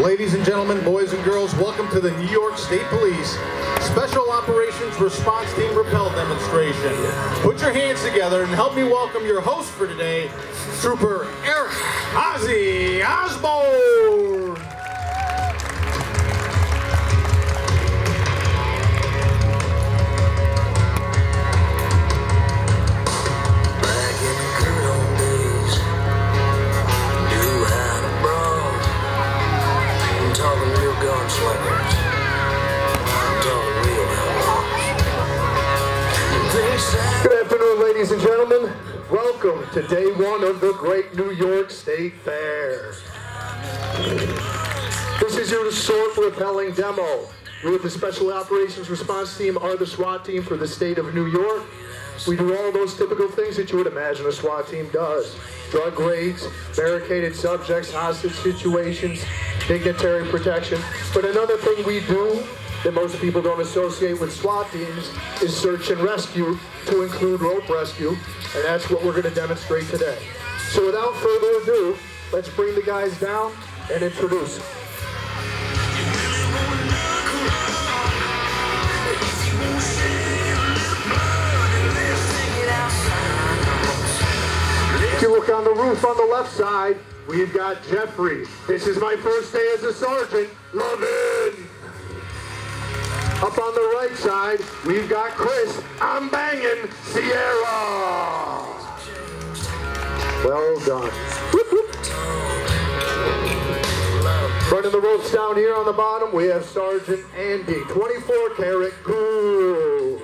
Ladies and gentlemen, boys and girls, welcome to the New York State Police Special Operations Response Team Rappel Demonstration. Put your hands together and help me welcome your host for today, Trooper Eric Ozzy Osborne. Good afternoon, ladies and gentlemen. Welcome to day one of the Great New York State Fair. This is your sword rappelling demo. We with the Special Operations Response Team are the SWAT team for the state of New York. We do all those typical things that you would imagine a SWAT team does. Drug raids, barricaded subjects, hostage situations, dignitary protection. But another thing we do that most people don't associate with SWAT teams is search and rescue, to include rope rescue, and that's what we're going to demonstrate today. So without further ado, let's bring the guys down and introduce them. If you look on the roof on the left side, we've got Jeffrey. This is my first day as a sergeant. Love it! Up on the right side, we've got Chris. I'm banging Sierra. Well done. Whoop, whoop. Running the ropes down here on the bottom, we have Sergeant Andy. 24 karat cool.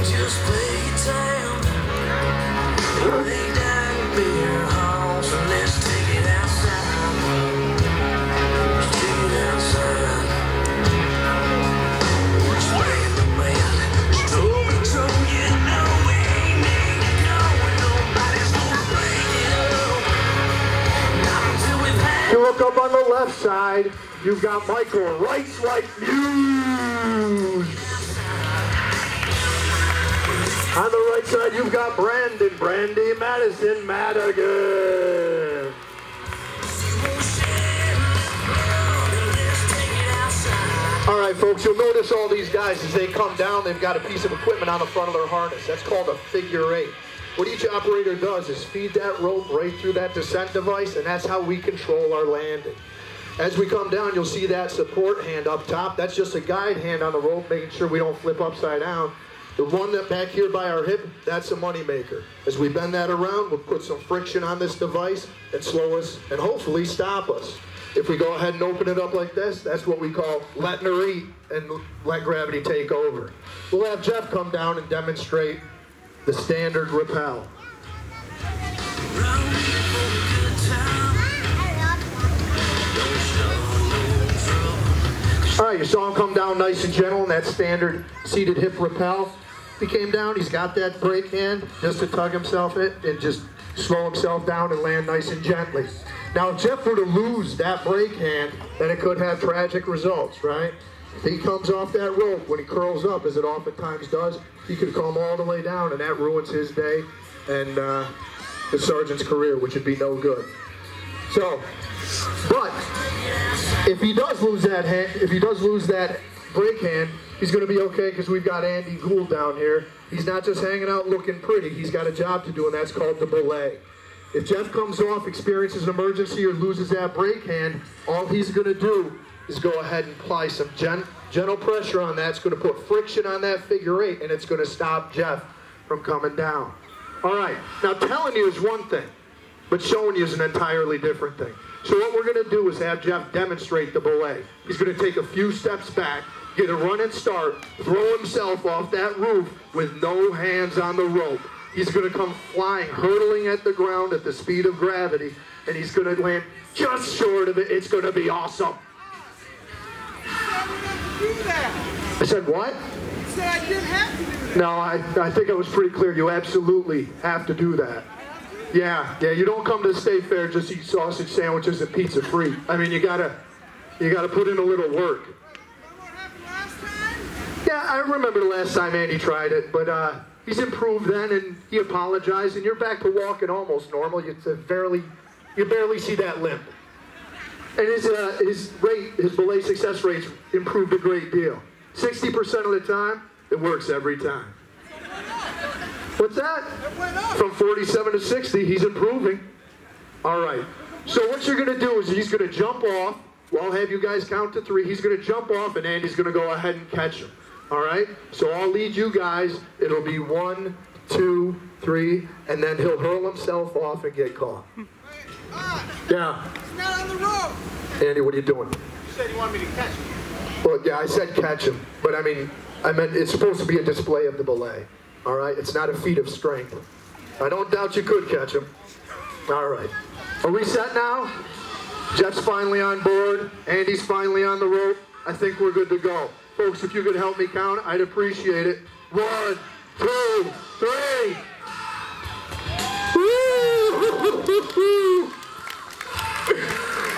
Just play your time. Lay down your beer halls and let's take it outside. Let's take it outside. Spraying the man, toe to toe, you know we ain't going. Nobody's gonna break it up. Not until we've had. You look up on the left side, you've got Michael Wrights Like Muse. On the right side, you've got Brandy Madison Madigan. All right, folks, you'll notice all these guys, as they come down, they've got a piece of equipment on the front of their harness. That's called a figure eight. What each operator does is feed that rope right through that descent device, and that's how we control our landing. As we come down, you'll see that support hand up top. That's just a guide hand on the rope, making sure we don't flip upside down. The one that back here by our hip, that's a money maker. As we bend that around, we'll put some friction on this device and slow us and hopefully stop us. If we go ahead and open it up like this, that's what we call letting her eat and let gravity take over. We'll have Jeff come down and demonstrate the standard rappel. All right, you saw him come down nice and gentle in that standard seated hip rappel. He came down, he's got that brake hand just to tug himself in and just slow himself down and land nice and gently. Now, if Jeff were to lose that brake hand, then it could have tragic results, right? If he comes off that rope, when he curls up, as it oftentimes does, he could come all the way down, and that ruins his day and the sergeant's career, which would be no good. So, but if he does lose that hand, if he does lose that brake hand, he's going to be okay because we've got Andy Gould down here. He's not just hanging out looking pretty. He's got a job to do, and that's called the Belay. If Jeff comes off, experiences an emergency, or loses that brake hand, all he's going to do is go ahead and apply some gentle pressure on that. It's going to put friction on that figure eight, and it's going to stop Jeff from coming down. All right. Now, telling you is one thing, but showing you is an entirely different thing. So what we're going to do is have Jeff demonstrate the Belay. He's going to take a few steps back, get a run and start, throw himself off that roof with no hands on the rope. He's going to come flying, hurtling at the ground at the speed of gravity, and he's going to land just short of it. It's going to be awesome. I said what? You said I didn't have to do that. No, I think I was pretty clear. You absolutely have to do that. Yeah, you don't come to the state fair just eat sausage sandwiches and pizza free. I mean, you gotta put in a little work. Yeah, I remember the last time Andy tried it, but he's improved then, and he apologized, and you're back to walking almost normal. You barely see that limp. And his belay success rates improved a great deal. 60% of the time, it works every time. What's that? From 47 to 60, he's improving. All right. So what you're going to do is he's going to jump off. Well, I'll have you guys count to 3. He's going to jump off, and Andy's going to go ahead and catch him. All right? So I'll lead you guys. It'll be 1, 2, 3, and then he'll hurl himself off and get caught. Yeah. It's not on the road. Andy, what are you doing? You said you wanted me to catch him. Well, yeah, I said catch him, but I meant it's supposed to be a display of the belay. All right? It's not a feat of strength. I don't doubt you could catch him. All right. Are we set now? Jeff's finally on board. Andy's finally on the rope. I think we're good to go. Folks, if you could help me count, I'd appreciate it. 1, 2, 3.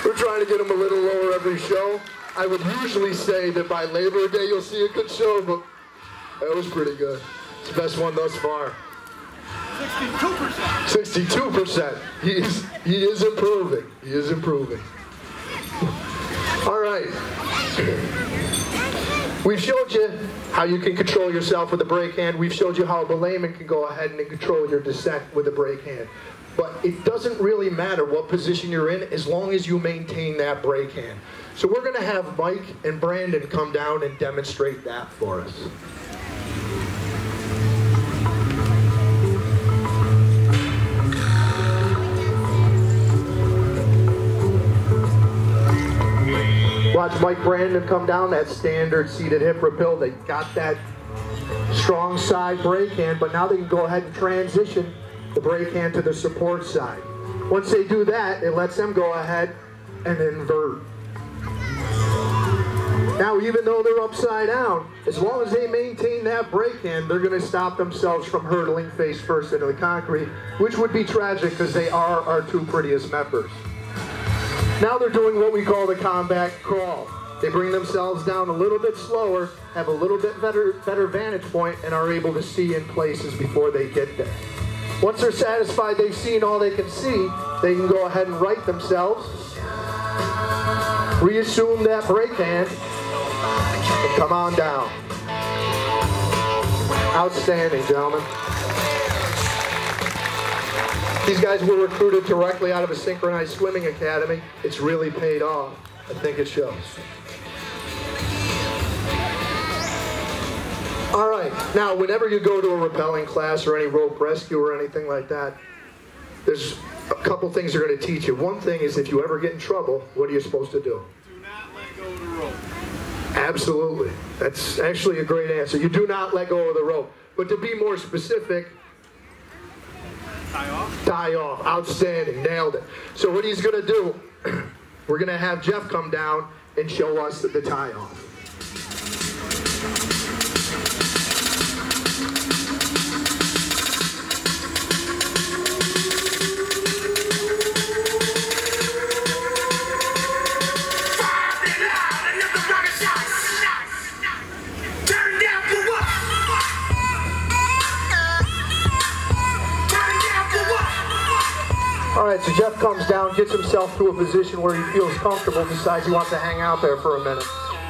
We're trying to get them a little lower every show. I would usually say that by Labor Day you'll see a good show, but that was pretty good. It's the best one thus far. 62%. 62%. He is improving. He is improving. All right. We've showed you how you can control yourself with a brake hand. We've showed you how a belayman can go ahead and control your descent with a brake hand. But it doesn't really matter what position you're in as long as you maintain that brake hand. So we're going to have Mike and Brandon come down and demonstrate that for us. Watch Mike Brandon come down, that standard seated hip repill. They got that strong side brake hand, but now they can go ahead and transition the brake hand to the support side. Once they do that, it lets them go ahead and invert. Now, even though they're upside down, as long as they maintain that brake hand, they're going to stop themselves from hurtling face first into the concrete, which would be tragic because they are our 2 prettiest members. Now they're doing what we call the Commando Crawl. They bring themselves down a little bit slower, have a little bit better vantage point, and are able to see in places before they get there. Once they're satisfied they've seen all they can see, they can go ahead and right themselves, reassume that brake hand, and come on down. Outstanding, gentlemen. These guys were recruited directly out of a synchronized swimming academy. It's really paid off. I think it shows. All right, now whenever you go to a rappelling class or any rope rescue or anything like that, there's a couple things they're going to teach you. One thing is if you ever get in trouble, what are you supposed to do? Do not let go of the rope. Absolutely. That's actually a great answer. You do not let go of the rope. But to be more specific, Tie off? tie off. Outstanding. Nailed it. So what he's going to do, we're going to have Jeff come down and show us the tie off. All right, so Jeff comes down, gets himself to a position where he feels comfortable, decides he wants to hang out there for a minute.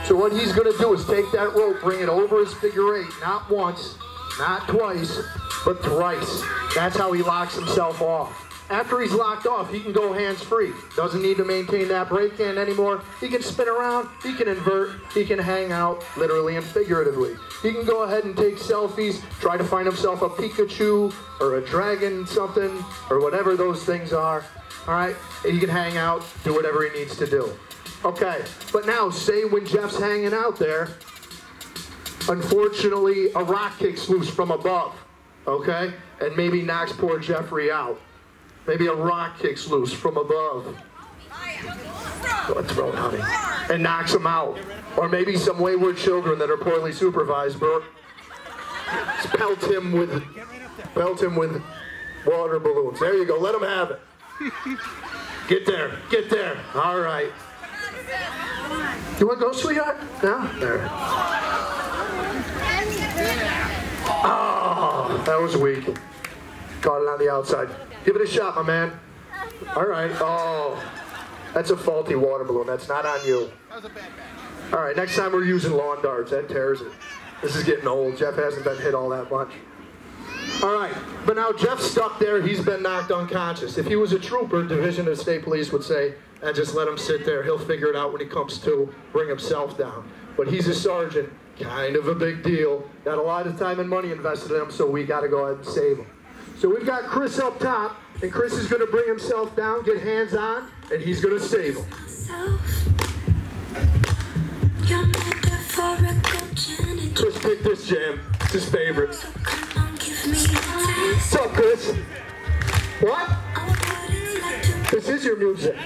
So what he's going to do is take that rope, bring it over his figure 8, not once, not twice, but thrice. That's how he locks himself off. After he's locked off, he can go hands-free. Doesn't need to maintain that brake hand anymore. He can spin around, he can invert, he can hang out, literally and figuratively. He can go ahead and take selfies, try to find himself a Pikachu or a dragon something, or whatever those things are. All right, and he can hang out, do whatever he needs to do. Okay, but now say when Jeff's hanging out there, unfortunately a rock kicks loose from above, okay? And maybe knocks poor Jeffrey out. Maybe a rock kicks loose from above. Go and throw it, honey. And knocks him out. Or maybe some wayward children that are poorly supervised, bro. Pelt him with water balloons. There you go. Let him have it. Get there. Get there. All right. You want to go, sweetheart? No? There. Oh. That was weak. Caught it on the outside. Give it a shot, my man. All right. Oh, that's a faulty water balloon. That's not on you. All right, next time we're using lawn darts. That tears it. This is getting old. Jeff hasn't been hit all that much. All right, but now Jeff's stuck there. He's been knocked unconscious. If he was a trooper, Division of State Police would say, and just let him sit there. He'll figure it out when he comes to, bring himself down. But he's a sergeant, kind of a big deal. Got a lot of time and money invested in him, so we got to go ahead and save him. So we've got Chris up top, and Chris is going to bring himself down, get hands on, and he's going to save him. Chris picked this jam. It's his favorite. What's up, Chris? What? This is your music.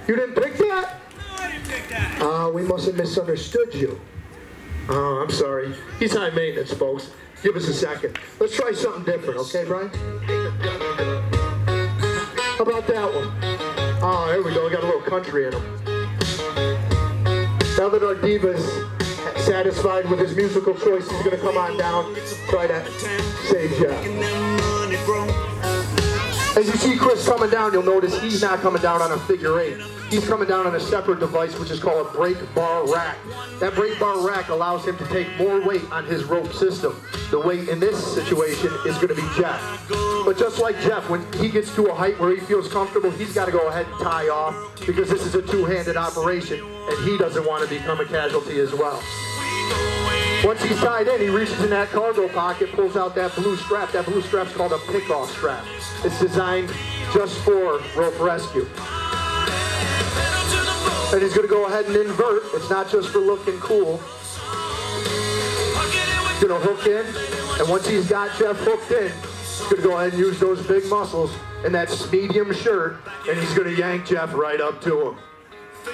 You didn't pick that? No, I didn't pick that. We must have misunderstood you. Oh, I'm sorry. He's high maintenance, folks. Give us a second. Let's try something different, okay, Brian? How about that one? Oh, there we go. We got a little country in him. Now that our diva's satisfied with his musical choice, he's going to come on down, try to save Jeff. As you see Chris coming down, you'll notice he's not coming down on a figure 8. He's coming down on a separate device, which is called a brake bar rack. That brake bar rack allows him to take more weight on his rope system. The weight in this situation is going to be Jeff. But just like Jeff, when he gets to a height where he feels comfortable, he's got to go ahead and tie off, because this is a two-handed operation, and he doesn't want to become a casualty as well. Once he's tied in, he reaches in that cargo pocket, pulls out that blue strap. That blue strap's called a pick-off strap. It's designed just for rope rescue. And he's going to go ahead and invert. It's not just for looking cool. He's going to hook in, and once he's got Jeff hooked in, he's going to go ahead and use those big muscles in that medium shirt, and he's going to yank Jeff right up to him.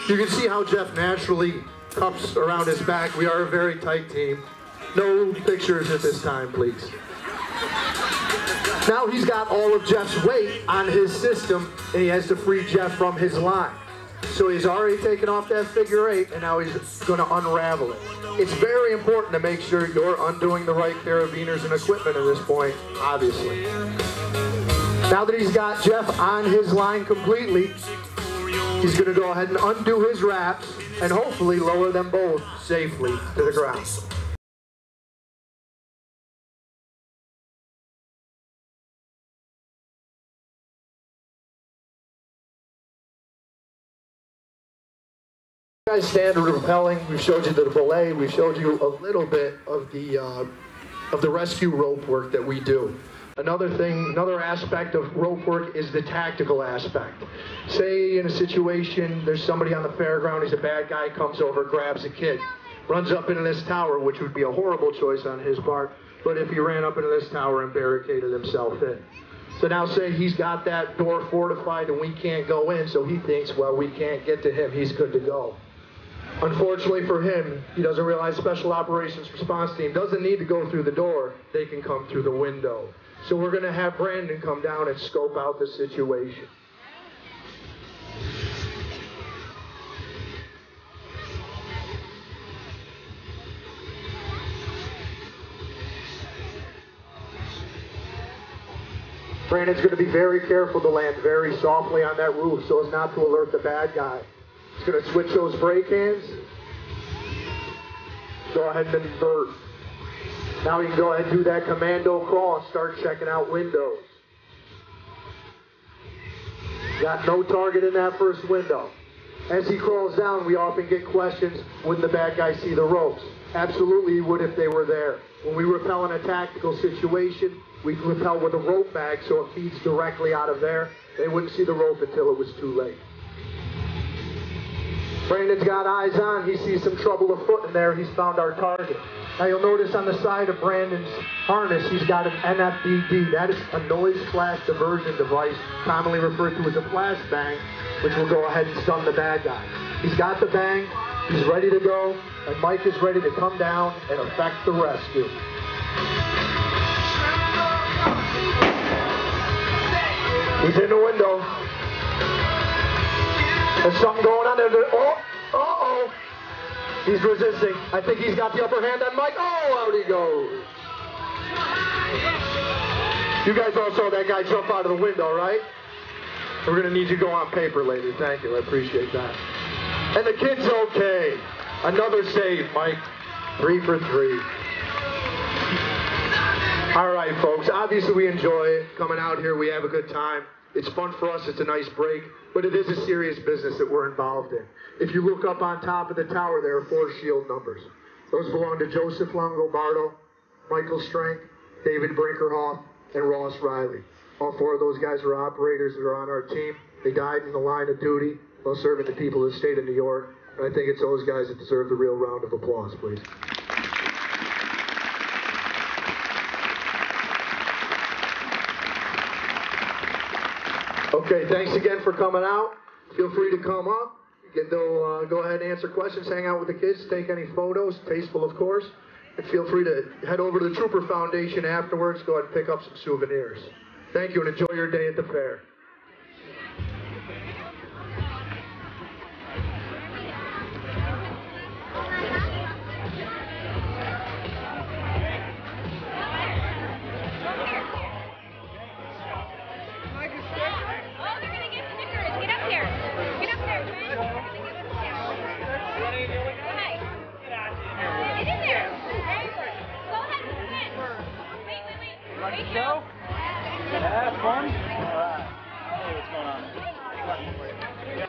You can see how Jeff naturally cups around his back. We are a very tight team. No pictures at this time, please. Now he's got all of Jeff's weight on his system, and he has to free Jeff from his line. So he's already taken off that figure 8, and now he's going to unravel it. It's very important to make sure you're undoing the right carabiners and equipment at this point, obviously. Now that he's got Jeff on his line completely, he's going to go ahead and undo his wraps and hopefully lower them both safely to the ground. Guys, standard rappelling. We've showed you the belay. We've showed you a little bit of the rescue rope work that we do. Another aspect of rope work is the tactical aspect. Say in a situation, there's somebody on the fairground, he's a bad guy, comes over, grabs a kid, runs up into this tower, which would be a horrible choice on his part, but if he ran up into this tower and barricaded himself in. So now say he's got that door fortified and we can't go in, so he thinks, well, we can't get to him, he's good to go. Unfortunately for him, he doesn't realize Special Operations Response Team doesn't need to go through the door, they can come through the window. So we're going to have Brandon come down and scope out the situation. Brandon's going to be very careful to land very softly on that roof so as not to alert the bad guy. He's going to switch those brake hands. Go ahead and invert. Now he can go ahead and do that commando crawl and start checking out windows. Got no target in that first window. As he crawls down, we often get questions, would the bad guy see the ropes? Absolutely he would if they were there. When we rappel in a tactical situation, we rappel with a rope bag so it feeds directly out of there. They wouldn't see the rope until it was too late. Brandon's got eyes on. He sees some trouble afoot in there. He's found our target. Now you'll notice on the side of Brandon's harness, he's got an NFDD. That is a noise flash diversion device, commonly referred to as a flash bang, which will go ahead and stun the bad guy. He's got the bang. He's ready to go. And Mike is ready to come down and effect the rescue. He's in the window. There's something going on there. Oh, uh-oh. He's resisting. I think he's got the upper hand on Mike. Oh, out he goes. You guys all saw that guy jump out of the window, right? We're going to need you to go on paper later. Thank you. I appreciate that. And the kid's okay. Another save, Mike. 3 for 3. All right, folks. Obviously, we enjoy it. Coming out here, we have a good time. It's fun for us. It's a nice break. But it is a serious business that we're involved in. If you look up on top of the tower, there are 4 shield numbers. Those belong to Joseph Longobardo, Michael Strank, David Brinkerhoff, and Ross Riley. All 4 of those guys are operators that are on our team. They died in the line of duty while serving the people of the state of New York. And I think it's those guys that deserve the real round of applause, please. Okay, thanks again for coming out. Feel free to come up. You can go ahead and answer questions, hang out with the kids, take any photos, tasteful of course. And feel free to head over to the Trooper Foundation afterwards. Go ahead and pick up some souvenirs. Thank you and enjoy your day at the fair. Show? Yeah, fun? Alright. Hey, what's going on?